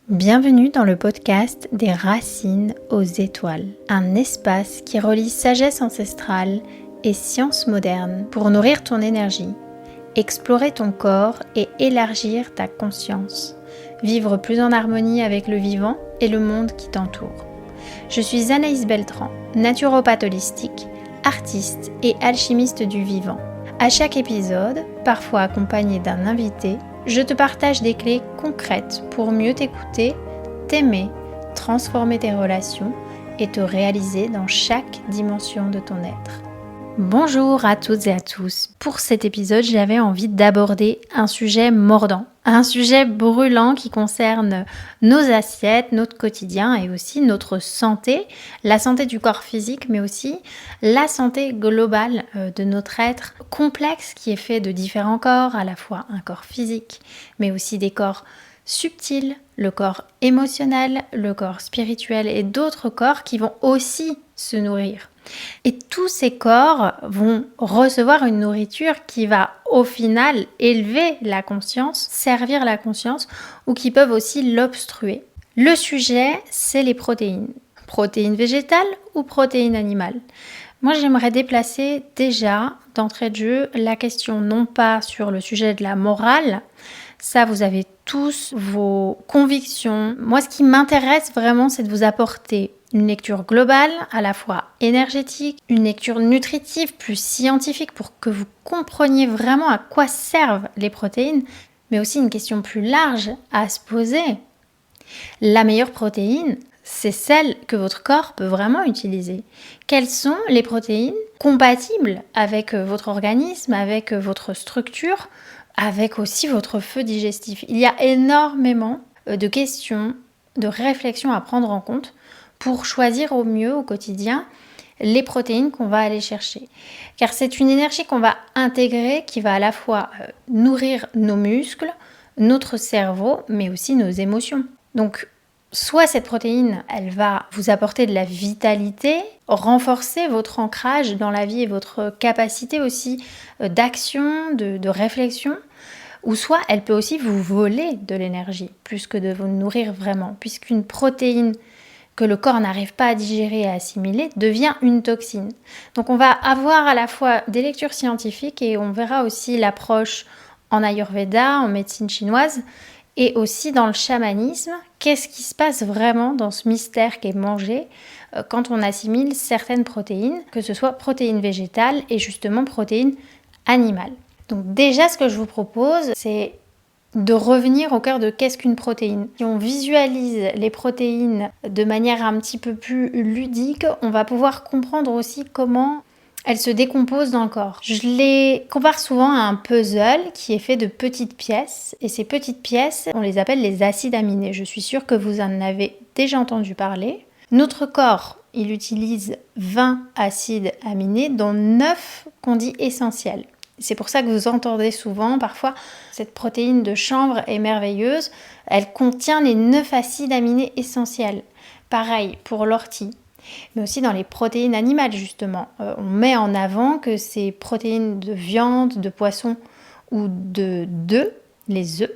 Bienvenue dans le podcast des racines aux étoiles, un espace qui relie sagesse ancestrale et science moderne pour nourrir ton énergie, explorer ton corps et élargir ta conscience, vivre plus en harmonie avec le vivant et le monde qui t'entoure. Je suis Anaïs Beltran, naturopathe holistique, artiste et alchimiste du vivant. À chaque épisode, parfois accompagné d'un invité, je te partage des clés concrètes pour mieux t'écouter, t'aimer, transformer tes relations et te réaliser dans chaque dimension de ton être. Bonjour à toutes et à tous. Pour cet épisode, j'avais envie d'aborder un sujet mordant, un sujet brûlant qui concerne nos assiettes, notre quotidien et aussi notre santé, la santé du corps physique, mais aussi la santé globale de notre être complexe qui est fait de différents corps, à la fois un corps physique, mais aussi des corps subtils, le corps émotionnel, le corps spirituel et d'autres corps qui vont aussi se nourrir. Et tous ces corps vont recevoir une nourriture qui va au final élever la conscience, servir la conscience ou qui peuvent aussi l'obstruer. Le sujet, c'est les protéines. Protéines végétales ou protéines animales. Moi, j'aimerais déplacer déjà d'entrée de jeu la question non pas sur le sujet de la morale, ça vous avez tous vos convictions. Moi, ce qui m'intéresse vraiment, c'est de vous apporter une lecture globale, à la fois énergétique, une lecture nutritive, plus scientifique pour que vous compreniez vraiment à quoi servent les protéines, mais aussi une question plus large à se poser. La meilleure protéine, c'est celle que votre corps peut vraiment utiliser. Quelles sont les protéines compatibles avec votre organisme, avec votre structure, avec aussi votre feu digestif? Il y a énormément de questions, de réflexions à prendre en compte pour choisir au mieux au quotidien les protéines qu'on va aller chercher. Car c'est une énergie qu'on va intégrer qui va à la fois nourrir nos muscles, notre cerveau, mais aussi nos émotions. Donc, soit cette protéine, elle va vous apporter de la vitalité, renforcer votre ancrage dans la vie et votre capacité aussi d'action, de réflexion, ou soit elle peut aussi vous voler de l'énergie, plus que de vous nourrir vraiment, puisqu'une protéine que le corps n'arrive pas à digérer et à assimiler, devient une toxine. Donc on va avoir à la fois des lectures scientifiques et on verra aussi l'approche en Ayurveda, en médecine chinoise, et aussi dans le chamanisme, qu'est-ce qui se passe vraiment dans ce mystère qui est mangé quand on assimile certaines protéines, que ce soit protéines végétales et justement protéines animales. Donc déjà, ce que je vous propose, c'est de revenir au cœur de qu'est-ce qu'une protéine. Si on visualise les protéines de manière un petit peu plus ludique, on va pouvoir comprendre aussi comment elles se décomposent dans le corps. Je les compare souvent à un puzzle qui est fait de petites pièces. Et ces petites pièces, on les appelle les acides aminés. Je suis sûre que vous en avez déjà entendu parler. Notre corps, il utilise 20 acides aminés, dont 9 qu'on dit essentiels. C'est pour ça que vous entendez souvent, parfois, cette protéine de chanvre est merveilleuse. Elle contient les 9 acides aminés essentiels. Pareil pour l'ortie, mais aussi dans les protéines animales, justement. On met en avant que ces protéines de viande, de poisson ou d'œufs, les œufs,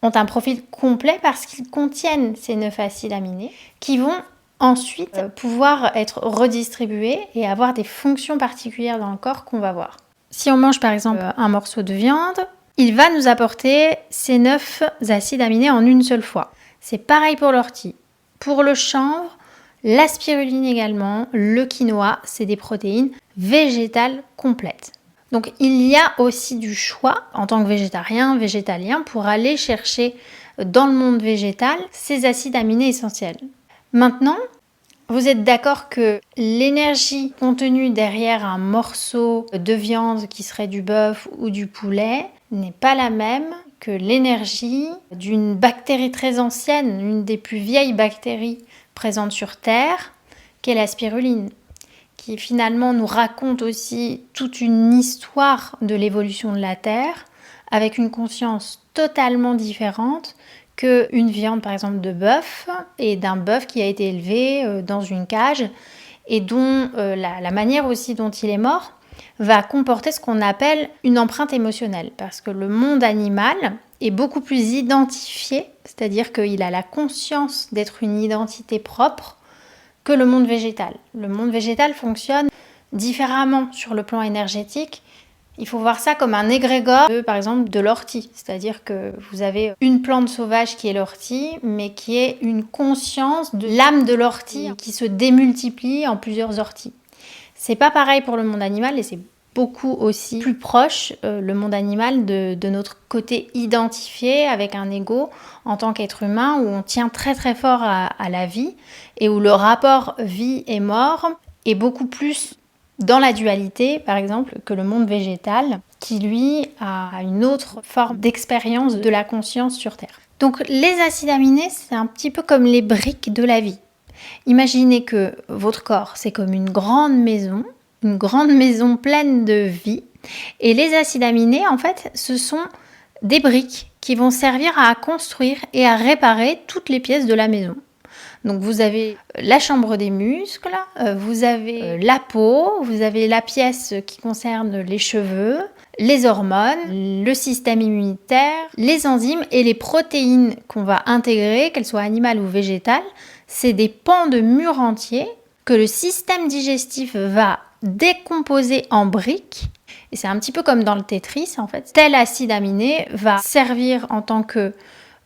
ont un profil complet parce qu'ils contiennent ces 9 acides aminés qui vont ensuite pouvoir être redistribués et avoir des fonctions particulières dans le corps qu'on va voir. Si on mange par exemple un morceau de viande, il va nous apporter ces 9 acides aminés en une seule fois. C'est pareil pour l'ortie. Pour le chanvre, la spiruline également, le quinoa, c'est des protéines végétales complètes. Donc il y a aussi du choix en tant que végétarien, végétalien, pour aller chercher dans le monde végétal ces acides aminés essentiels. Maintenant, vous êtes d'accord que l'énergie contenue derrière un morceau de viande qui serait du bœuf ou du poulet n'est pas la même que l'énergie d'une bactérie très ancienne, l'une des plus vieilles bactéries présentes sur Terre, qu'est la spiruline, qui finalement nous raconte aussi toute une histoire de l'évolution de la Terre, avec une conscience totalement différente qu'une viande par exemple de bœuf et d'un bœuf qui a été élevé dans une cage et dont la manière aussi dont il est mort va comporter ce qu'on appelle une empreinte émotionnelle, parce que le monde animal est beaucoup plus identifié, c'est-à-dire qu'il a la conscience d'être une identité propre que le monde végétal. Le monde végétal fonctionne différemment sur le plan énergétique. Il faut voir ça comme un égrégore, par exemple, de l'ortie. C'est-à-dire que vous avez une plante sauvage qui est l'ortie, mais qui est une conscience de l'âme de l'ortie qui se démultiplie en plusieurs orties. C'est pas pareil pour le monde animal et c'est beaucoup aussi plus proche, le monde animal, de notre côté identifié avec un ego en tant qu'être humain où on tient très très fort à la vie et où le rapport vie et mort est beaucoup plus dans la dualité, par exemple, que le monde végétal, qui lui a une autre forme d'expérience de la conscience sur Terre. Donc les acides aminés, c'est un petit peu comme les briques de la vie. Imaginez que votre corps, c'est comme une grande maison pleine de vie. Et les acides aminés, en fait, ce sont des briques qui vont servir à construire et à réparer toutes les pièces de la maison. Donc vous avez la chambre des muscles, vous avez la peau, vous avez la pièce qui concerne les cheveux, les hormones, le système immunitaire, les enzymes et les protéines qu'on va intégrer, qu'elles soient animales ou végétales. C'est des pans de murs entiers que le système digestif va décomposer en briques. Et c'est un petit peu comme dans le Tetris en fait. Tel acide aminé va servir en tant que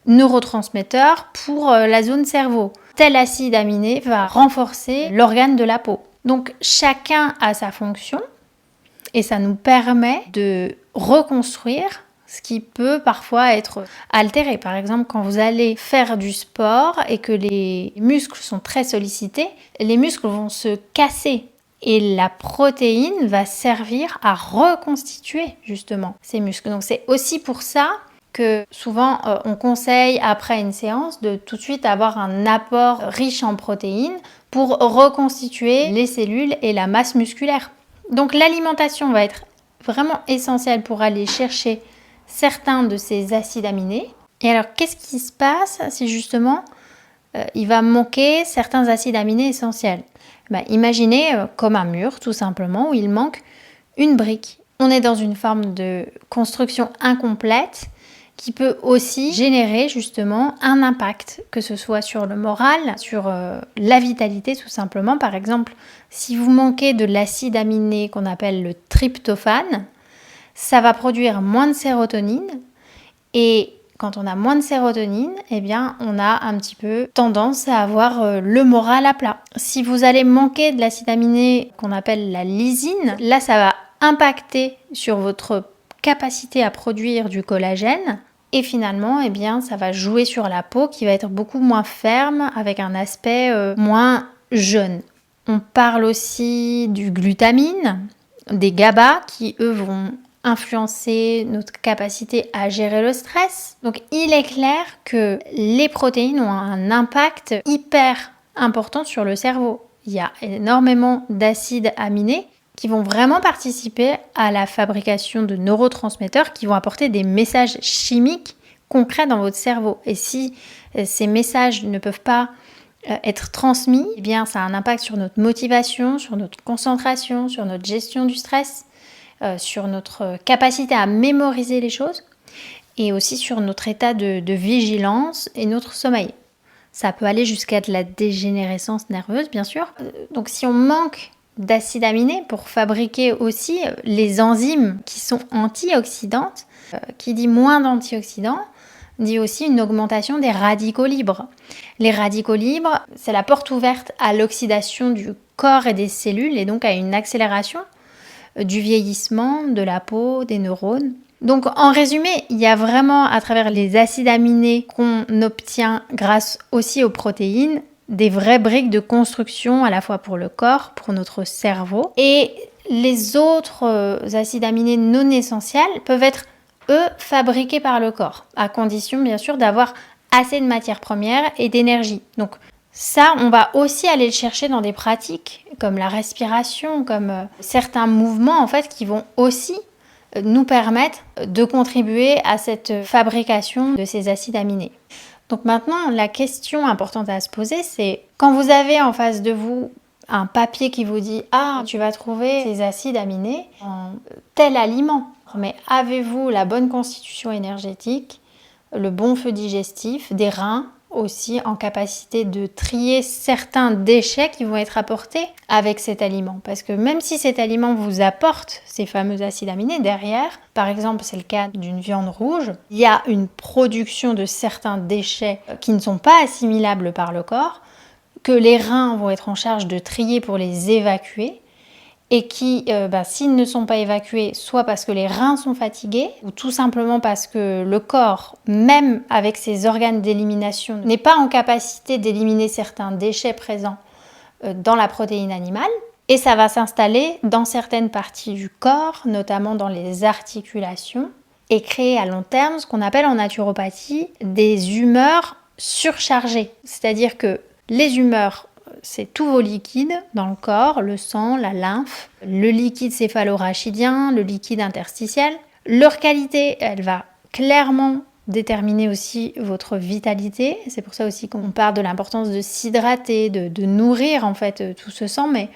neurotransmetteur pour la zone cerveau. Tel acide aminé va renforcer l'organe de la peau. Donc chacun a sa fonction et ça nous permet de reconstruire ce qui peut parfois être altéré. Par exemple, quand vous allez faire du sport et que les muscles sont très sollicités, les muscles vont se casser et la protéine va servir à reconstituer justement ces muscles. Donc c'est aussi pour ça que souvent on conseille après une séance de tout de suite avoir un apport riche en protéines pour reconstituer les cellules et la masse musculaire. Donc l'alimentation va être vraiment essentielle pour aller chercher certains de ces acides aminés. Et alors qu'est-ce qui se passe si justement il va manquer certains acides aminés essentiels? Imaginez comme un mur tout simplement où il manque une brique. On est dans une forme de construction incomplète qui peut aussi générer justement un impact, que ce soit sur le moral, sur la vitalité tout simplement. Par exemple, si vous manquez de l'acide aminé qu'on appelle le tryptophane, ça va produire moins de sérotonine et quand on a moins de sérotonine, eh bien, on a un petit peu tendance à avoir le moral à plat. Si vous allez manquer de l'acide aminé qu'on appelle la lysine, là, ça va impacter sur votre capacité à produire du collagène. Et finalement, eh bien, ça va jouer sur la peau qui va être beaucoup moins ferme avec un aspect moins jeune. On parle aussi du glutamine, des GABA qui, eux, vont influencer notre capacité à gérer le stress. Donc il est clair que les protéines ont un impact hyper important sur le cerveau. Il y a énormément d'acides aminés qui vont vraiment participer à la fabrication de neurotransmetteurs qui vont apporter des messages chimiques concrets dans votre cerveau. Et si ces messages ne peuvent pas être transmis, eh bien ça a un impact sur notre motivation, sur notre concentration, sur notre gestion du stress, sur notre capacité à mémoriser les choses et aussi sur notre état de vigilance et notre sommeil. Ça peut aller jusqu'à de la dégénérescence nerveuse, bien sûr. Donc si on manque d'acides aminés pour fabriquer aussi les enzymes qui sont antioxydantes, qui dit moins d'antioxydants, dit aussi une augmentation des radicaux libres. Les radicaux libres, c'est la porte ouverte à l'oxydation du corps et des cellules et donc à une accélération du vieillissement, de la peau, des neurones. Donc en résumé, il y a vraiment à travers les acides aminés qu'on obtient grâce aussi aux protéines des vraies briques de construction à la fois pour le corps, pour notre cerveau. Et les autres acides aminés non essentiels peuvent être, eux, fabriqués par le corps, à condition bien sûr d'avoir assez de matières premières et d'énergie. Donc ça, on va aussi aller le chercher dans des pratiques comme la respiration, comme certains mouvements en fait qui vont aussi nous permettre de contribuer à cette fabrication de ces acides aminés. Donc maintenant, la question importante à se poser, c'est quand vous avez en face de vous un papier qui vous dit « Ah, tu vas trouver ces acides aminés en tel aliment ». Mais avez-vous la bonne constitution énergétique, le bon feu digestif, des reins aussi en capacité de trier certains déchets qui vont être apportés avec cet aliment? Parce que même si cet aliment vous apporte ces fameux acides aminés, derrière, par exemple c'est le cas d'une viande rouge, il y a une production de certains déchets qui ne sont pas assimilables par le corps, que les reins vont être en charge de trier pour les évacuer, et qui, s'ils ne sont pas évacués, soit parce que les reins sont fatigués, ou tout simplement parce que le corps, même avec ses organes d'élimination, n'est pas en capacité d'éliminer certains déchets présents dans la protéine animale, et ça va s'installer dans certaines parties du corps, notamment dans les articulations, et créer à long terme ce qu'on appelle en naturopathie des humeurs surchargées. C'est-à-dire que les humeurs, c'est tous vos liquides dans le corps, le sang, la lymphe, le liquide céphalorachidien, le liquide interstitiel. Leur qualité, elle va clairement déterminer aussi votre vitalité. C'est pour ça aussi qu'on parle de l'importance de s'hydrater, de nourrir en fait tout ce sang, mais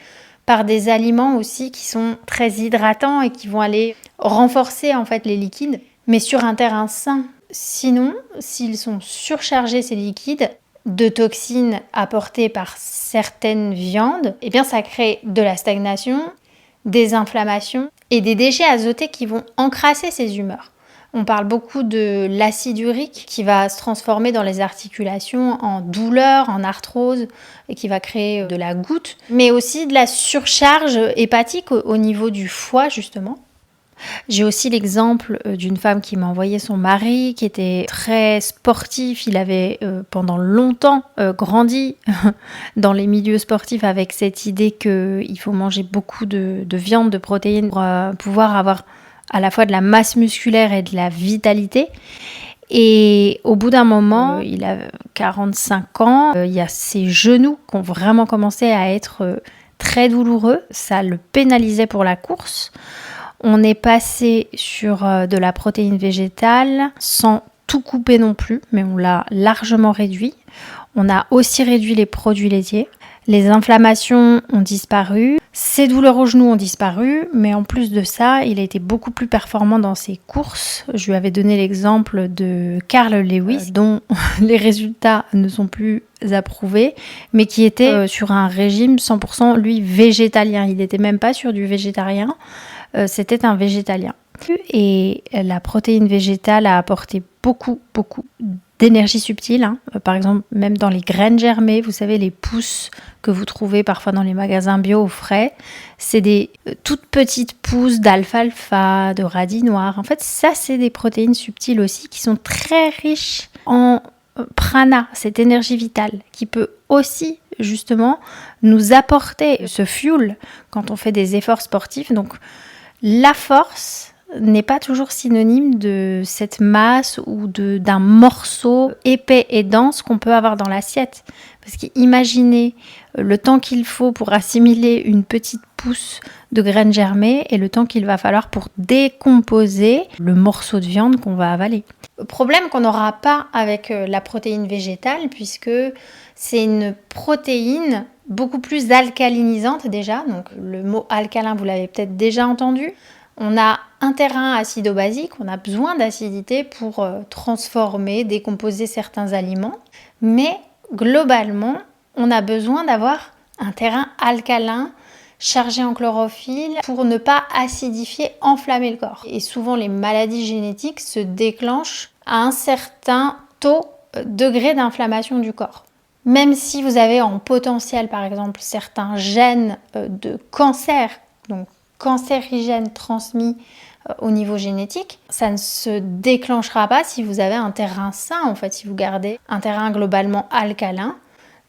par des aliments aussi qui sont très hydratants et qui vont aller renforcer en fait les liquides, mais sur un terrain sain. Sinon, s'ils sont surchargés ces liquides, de toxines apportées par certaines viandes, eh bien ça crée de la stagnation, des inflammations et des déchets azotés qui vont encrasser ces humeurs. On parle beaucoup de l'acide urique qui va se transformer dans les articulations en douleur, en arthrose et qui va créer de la goutte, mais aussi de la surcharge hépatique au niveau du foie justement. J'ai aussi l'exemple d'une femme qui m'a envoyé son mari qui était très sportif. Il avait pendant longtemps grandi dans les milieux sportifs avec cette idée qu'il faut manger beaucoup de viande, de protéines pour pouvoir avoir à la fois de la masse musculaire et de la vitalité. Et au bout d'un moment, il a 45 ans, il y a ses genoux qui ont vraiment commencé à être très douloureux. Ça le pénalisait pour la course. On est passé sur de la protéine végétale sans tout couper non plus, mais on l'a largement réduit. On a aussi réduit les produits laitiers. Les inflammations ont disparu, ses douleurs aux genoux ont disparu, mais en plus de ça, il a été beaucoup plus performant dans ses courses. Je lui avais donné l'exemple de Carl Lewis, dont les résultats ne sont plus approuvés, mais qui était sur un régime 100% lui végétalien. Il n'était même pas sur du végétarien. C'était un végétalien. Et la protéine végétale a apporté beaucoup d'énergie subtile. Par exemple, même dans les graines germées, vous savez, les pousses que vous trouvez parfois dans les magasins bio au frais, c'est des toutes petites pousses d'alfalfa, de radis noirs. En fait, ça, c'est des protéines subtiles aussi qui sont très riches en prana, cette énergie vitale, qui peut aussi justement nous apporter ce fuel quand on fait des efforts sportifs. Donc, la force n'est pas toujours synonyme de cette masse ou d'un morceau épais et dense qu'on peut avoir dans l'assiette. Parce qu'imaginez le temps qu'il faut pour assimiler une petite pousse de graines germées et le temps qu'il va falloir pour décomposer le morceau de viande qu'on va avaler. Problème qu'on n'aura pas avec la protéine végétale puisque c'est une protéine beaucoup plus alcalinisante déjà. Donc le mot alcalin, vous l'avez peut-être déjà entendu. On a un terrain acido-basique, on a besoin d'acidité pour transformer, décomposer certains aliments. Mais globalement, on a besoin d'avoir un terrain alcalin chargé en chlorophylle pour ne pas acidifier, enflammer le corps. Et souvent, les maladies génétiques se déclenchent à un certain degré d'inflammation du corps. Même si vous avez en potentiel, par exemple, certains gènes de cancer, donc cancérigènes transmis au niveau génétique, ça ne se déclenchera pas si vous avez un terrain sain, en fait, si vous gardez un terrain globalement alcalin.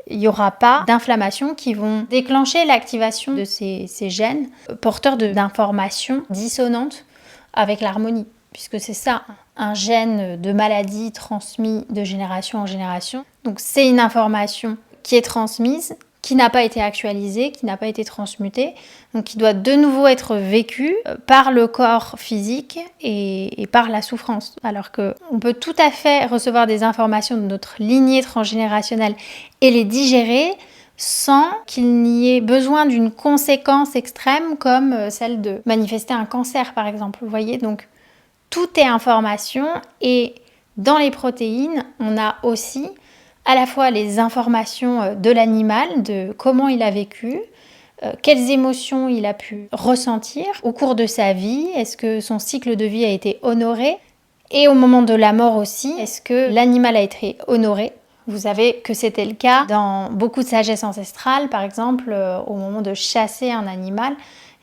Il n'y aura pas d'inflammations qui vont déclencher l'activation de ces gènes porteurs d'informations dissonantes avec l'harmonie, puisque c'est ça, un gène de maladie transmis de génération en génération. Donc c'est une information qui est transmise, qui n'a pas été actualisée, qui n'a pas été transmutée, donc qui doit de nouveau être vécue par le corps physique et par la souffrance. Alors qu'on peut tout à fait recevoir des informations de notre lignée transgénérationnelle et les digérer sans qu'il n'y ait besoin d'une conséquence extrême comme celle de manifester un cancer par exemple. Vous voyez, donc tout est information et dans les protéines, on a aussi à la fois les informations de l'animal, de comment il a vécu, quelles émotions il a pu ressentir au cours de sa vie, est-ce que son cycle de vie a été honoré, et au moment de la mort aussi, est-ce que l'animal a été honoré. Vous savez que c'était le cas dans beaucoup de sagesse ancestrale, par exemple, au moment de chasser un animal,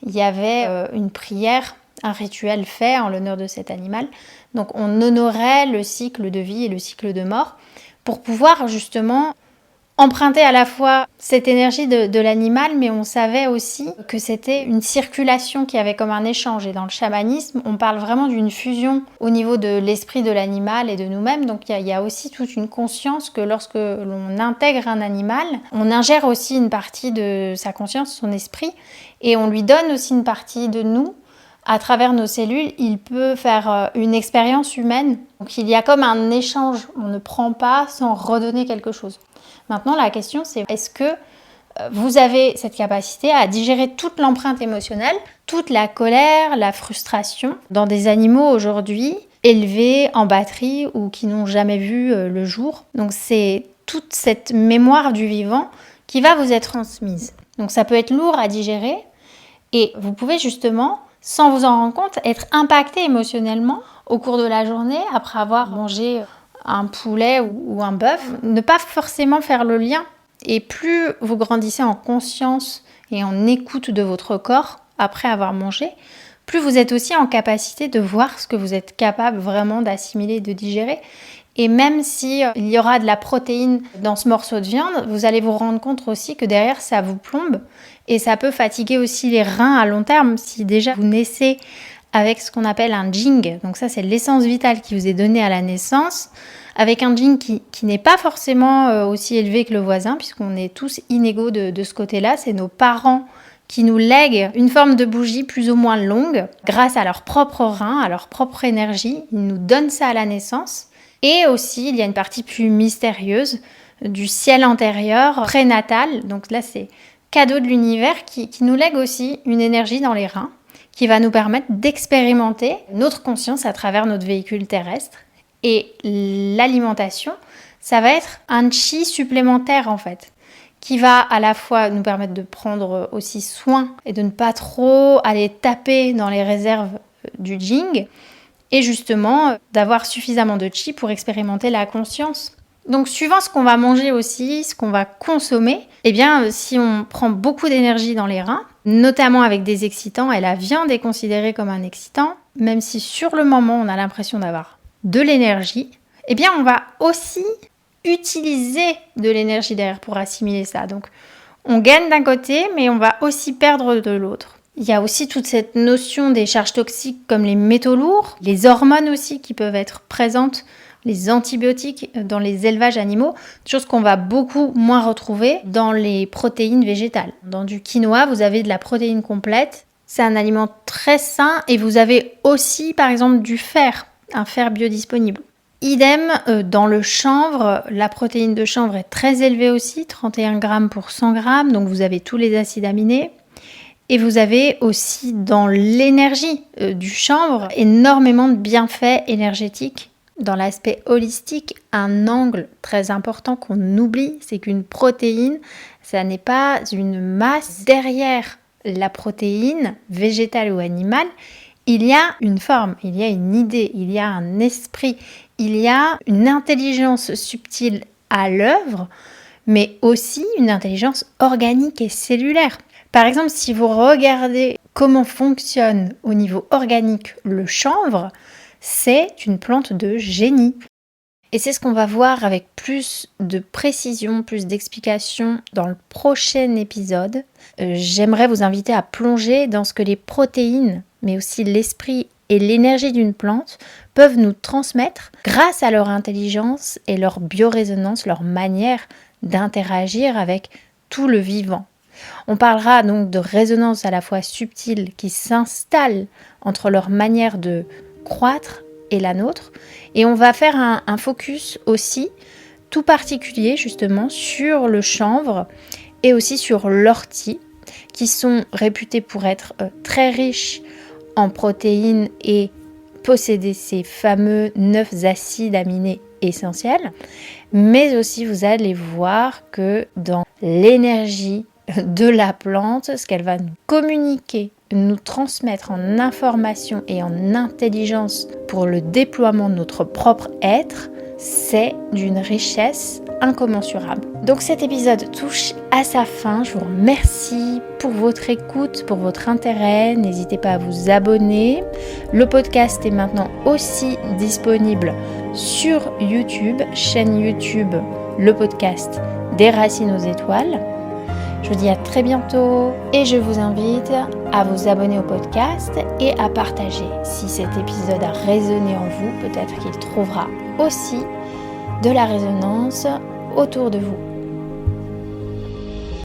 il y avait une prière, un rituel fait en l'honneur de cet animal. Donc on honorait le cycle de vie et le cycle de mort pour pouvoir justement emprunter à la fois cette énergie de l'animal, mais on savait aussi que c'était une circulation qui avait comme un échange. Et dans le chamanisme, on parle vraiment d'une fusion au niveau de l'esprit de l'animal et de nous-mêmes. Donc il y a aussi toute une conscience que lorsque l'on intègre un animal, on ingère aussi une partie de sa conscience, son esprit, et on lui donne aussi une partie de nous. À travers nos cellules, il peut faire une expérience humaine. Donc il y a comme un échange. On ne prend pas sans redonner quelque chose. Maintenant, la question, c'est est-ce que vous avez cette capacité à digérer toute l'empreinte émotionnelle, toute la colère, la frustration dans des animaux aujourd'hui élevés en batterie ou qui n'ont jamais vu le jour. Donc c'est toute cette mémoire du vivant qui va vous être transmise. Donc ça peut être lourd à digérer et vous pouvez justement, sans vous en rendre compte, être impacté émotionnellement au cours de la journée après avoir mangé un poulet ou un bœuf, ne pas forcément faire le lien. Et plus vous grandissez en conscience et en écoute de votre corps après avoir mangé, plus vous êtes aussi en capacité de voir ce que vous êtes capable vraiment d'assimiler et de digérer. Et même si il y aura de la protéine dans ce morceau de viande, vous allez vous rendre compte aussi que derrière ça vous plombe et ça peut fatiguer aussi les reins à long terme si déjà vous naissez avec ce qu'on appelle un jing. Donc ça, c'est l'essence vitale qui vous est donnée à la naissance, avec un jing qui n'est pas forcément aussi élevé que le voisin, puisqu'on est tous inégaux de ce côté-là. C'est nos parents qui nous lèguent une forme de bougie plus ou moins longue, grâce à leurs propres reins, à leur propre énergie. Ils nous donnent ça à la naissance. Et aussi, il y a une partie plus mystérieuse du ciel antérieur, prénatal. Donc là, c'est cadeau de l'univers qui nous lègue aussi une énergie dans les reins, qui va nous permettre d'expérimenter notre conscience à travers notre véhicule terrestre. Et l'alimentation, ça va être un chi supplémentaire en fait, qui va à la fois nous permettre de prendre aussi soin et de ne pas trop aller taper dans les réserves du jing, et justement d'avoir suffisamment de chi pour expérimenter la conscience. Donc suivant ce qu'on va manger aussi, ce qu'on va consommer, eh bien si on prend beaucoup d'énergie dans les reins, notamment avec des excitants, et la viande est considérée comme un excitant, même si sur le moment on a l'impression d'avoir de l'énergie, eh bien on va aussi utiliser de l'énergie derrière pour assimiler ça. Donc on gagne d'un côté, mais on va aussi perdre de l'autre. Il y a aussi toute cette notion des charges toxiques comme les métaux lourds, les hormones aussi qui peuvent être présentes, les antibiotiques dans les élevages animaux, chose qu'on va beaucoup moins retrouver dans les protéines végétales. Dans du quinoa, vous avez de la protéine complète. C'est un aliment très sain et vous avez aussi par exemple du fer, un fer biodisponible. Idem, dans le chanvre, la protéine de chanvre est très élevée aussi, 31 grammes pour 100 grammes, donc vous avez tous les acides aminés. Et vous avez aussi dans l'énergie du chanvre énormément de bienfaits énergétiques. Dans l'aspect holistique, un angle très important qu'on oublie, c'est qu'une protéine, ça n'est pas une masse. Derrière la protéine, végétale ou animale, il y a une forme, il y a une idée, il y a un esprit, il y a une intelligence subtile à l'œuvre, mais aussi une intelligence organique et cellulaire. Par exemple, si vous regardez comment fonctionne au niveau organique le chanvre, c'est une plante de génie. Et c'est ce qu'on va voir avec plus de précision, plus d'explication dans le prochain épisode. J'aimerais vous inviter à plonger dans ce que les protéines, mais aussi l'esprit et l'énergie d'une plante peuvent nous transmettre grâce à leur intelligence et leur biorésonance, leur manière d'interagir avec tout le vivant. On parlera donc de résonance à la fois subtile qui s'installe entre leur manière de croître et la nôtre. Et on va faire un focus aussi tout particulier justement sur le chanvre et aussi sur l'ortie, qui sont réputés pour être très riches en protéines et posséder ces fameux 9 acides aminés essentiels. Mais aussi, vous allez voir que dans l'énergie de la plante, ce qu'elle va nous communiquer, nous transmettre en information et en intelligence pour le déploiement de notre propre être, c'est d'une richesse incommensurable. Donc cet épisode touche à sa fin. Je vous remercie pour votre écoute, pour votre intérêt. N'hésitez pas à vous abonner. Le podcast est maintenant aussi disponible sur YouTube, chaîne YouTube, le podcast des Racines aux Étoiles. Je vous dis à très bientôt et je vous invite à vous abonner au podcast et à partager. Si cet épisode a résonné en vous, peut-être qu'il trouvera aussi de la résonance autour de vous.